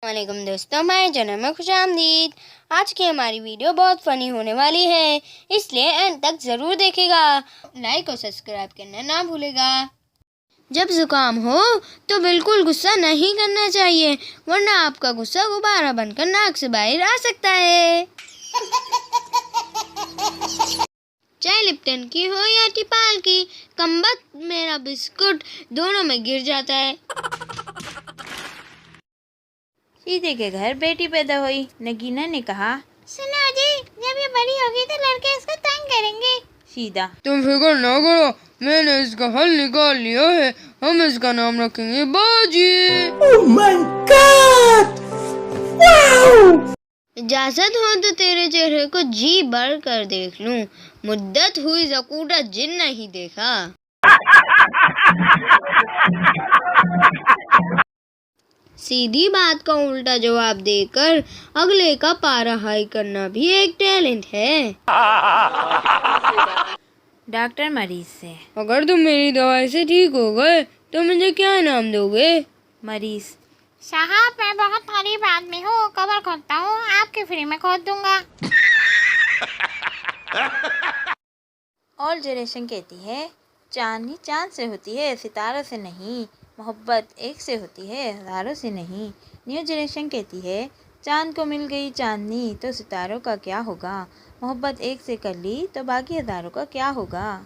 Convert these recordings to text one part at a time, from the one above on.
वालेकुम दोस्तों, हमारे चैनल में खुशामदीद। आज की हमारी वीडियो बहुत फ़नी होने वाली है, इसलिए एंड तक ज़रूर देखेगा। लाइक और सब्सक्राइब करना ना भूलेगा। जब ज़ुकाम हो तो बिल्कुल गुस्सा नहीं करना चाहिए, वरना आपका गुस्सा गुब्बारा बनकर नाक से बाहर आ सकता है। चाहे लिप्टन की हो या टिपाल की, कमबख्त मेरा बिस्कुट दोनों में गिर जाता है। सीधे के घर बेटी पैदा हुई। नगीना ने कहा, सुनो जी, जब ये बड़ी होगी तो लड़के इसको तंग करेंगे। सीधा, तुम फिक्र ना करो, मैंने इसका हल निकाल लिया है। हम इसका नाम रखेंगे बाजी। Oh my God! Wow! इजाजत हो तो तेरे चेहरे को जी भर कर देख लूं। मुद्दत हुई ज़कूटा जिन नहीं देखा। सीधी बात का उल्टा जवाब देकर अगले का पारा हाई करना भी एक टैलेंट है। डॉक्टर मरीज से, अगर तुम मेरी दवाई से ठीक हो गए तो मुझे क्या इनाम दोगे? मरीज, साहब मैं बहुत गरीब आदमी हूँ, कबर खोदता हूँ, आपके फ्री में खोद दूंगा। ऑल जनरेशन कहती है, चांदनी चांद से होती है, सितारों से नहीं। मोहब्बत एक से होती है, हज़ारों से नहीं। न्यू जनरेशन कहती है, चांद को मिल गई चांदनी तो सितारों का क्या होगा। मोहब्बत एक से कर ली तो बाकी हज़ारों का क्या होगा।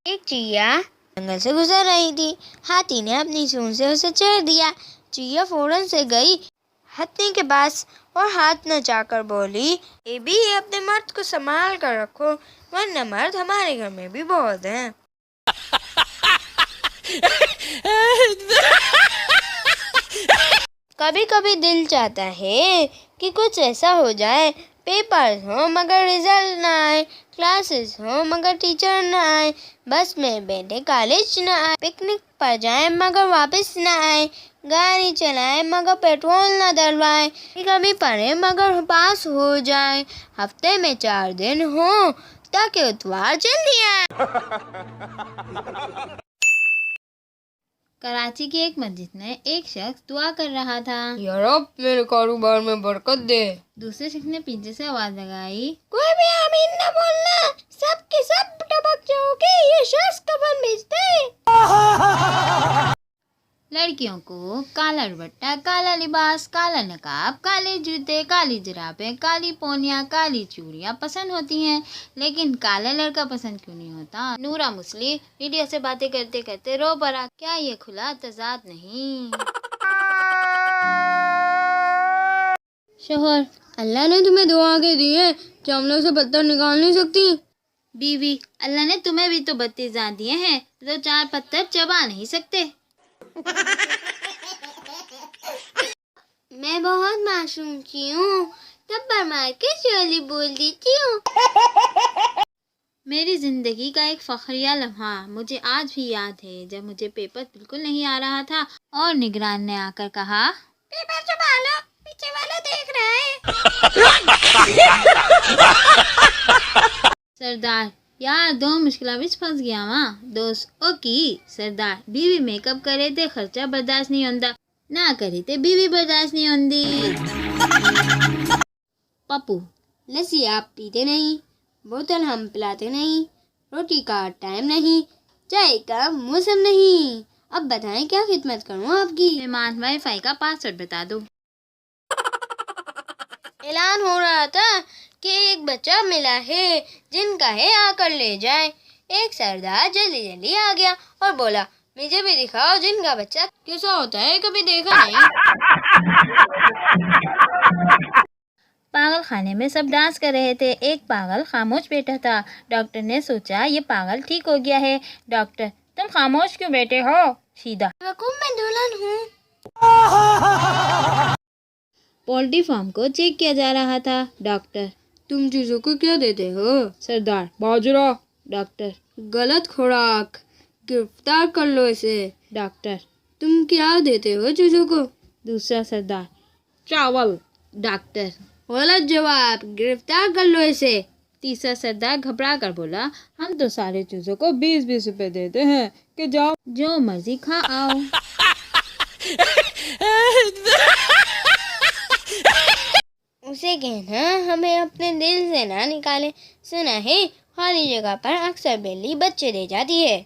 एक चिड़िया जंगल से गुजर रही थी। हाथी ने अपनी सूंड से उसे छेड़ दिया। चिड़िया फौरन से गई हाथी के पास और हाथ नचाकर बोली, ये भी अपने मर्द को संभाल कर रखो, वरना मर्द हमारे घर में भी बहुत हैं। कभी कभी दिल चाहता है कि कुछ ऐसा हो जाए, पेपर्स हो मगर रिजल्ट ना आए, क्लासेस हो मगर टीचर ना आए, बस में बैठे कॉलेज ना आए, पिकनिक पर जाए मगर वापस ना आए, गाड़ी चलाए मगर पेट्रोल ना डलवाए, कभी पढ़े मगर पास हो जाए, हफ्ते में 4 दिन हो ताकि इतवार जल्दी आए। कराची की एक मस्जिद में एक शख्स दुआ कर रहा था। या रब मेरे कारोबार में बरकत दे। दूसरे शख्स ने पीछे से आवाज लगाई, कोई भी आमीन न बोलना, सब के सब टपक जाओगे, ये शख्स कफन बेचते हैं। लड़कियों को काला दुपट्टा, काला लिबास, काला नकाब, काले जूते, काली जुराबें, काली पोनियाँ, काली चूड़ियाँ पसंद होती हैं, लेकिन काला लड़का पसंद क्यों नहीं होता। नूरा मुस्लिम मीडिया से बातें करते करते रो पड़ा। क्या ये खुला तजाद नहीं। शोहर, अल्लाह ने तुम्हें 2 आंखें दी हैं, चावलों से पत्थर निकाल नहीं सकती। बीवी, अल्लाह ने तुम्हें भी तो 32 दांत दिए हैं, तो 4 पत्थर चबा नहीं सकते। मैं बहुत मासूम सी हूँ, थप्पड़ मार के चोली बोल देती हूँ। मेरी जिंदगी का एक फखरिया लम्हा मुझे आज भी याद है, जब मुझे पेपर बिल्कुल नहीं आ रहा था और निगरान ने आकर कहा, पेपर छुपा लो, पीछे वाला देख रहा है। सरदार, यार 2 मुश्किल विच फंस गया वहाँ। दोस्त ओकी सरदार, बीवी मेकअप करे थे खर्चा बर्दाश्त नहीं होंदा, ना करे थे बीवी बर्दाश्त नहीं होंदी। पप्पू, लस्सी आप पीते नहीं, बोतल हम पिलाते नहीं, रोटी का टाइम नहीं, चाय का मौसम नहीं, अब बताएं क्या खिदमत करूं आपकी। मेहमान वाईफाई का पासवर्ड बता दो। ऐलान हो रहा था कि एक बच्चा मिला है, जिनका है आकर ले जाए। एक सरदार जल्दी जल्दी आ गया और बोला, मुझे भी दिखाओ जिनका बच्चा कैसा होता है, कभी देखा नहीं। पागल खाने में सब डांस कर रहे थे। एक पागल खामोश बैठा था। डॉक्टर ने सोचा ये पागल ठीक हो गया है। डॉक्टर, तुम खामोश क्यों बैठे हो। सीधा, मैं दुल्हन हूँ। पोल्ट्री फार्म को चेक किया जा रहा था। डॉक्टर, तुम चूजों को क्या देते हो? सरदार, बाजरा। डॉक्टर, गलत खुराक, गिरफ्तार कर लो इसे। डॉक्टर, तुम क्या देते हो चूजों को? दूसरा सरदार, चावल। डॉक्टर, गलत जवाब, गिरफ्तार कर लो इसे। तीसरा सरदार घबरा कर बोला, हम तो सारे चूजों को 20-20 रुपए देते हैं कि जाओ जो मर्जी खा आओ। लेकिन हमें अपने दिल से ना निकालें। सुना है खाली जगह पर अक्सर बिल्ली बच्चे दे जाती है।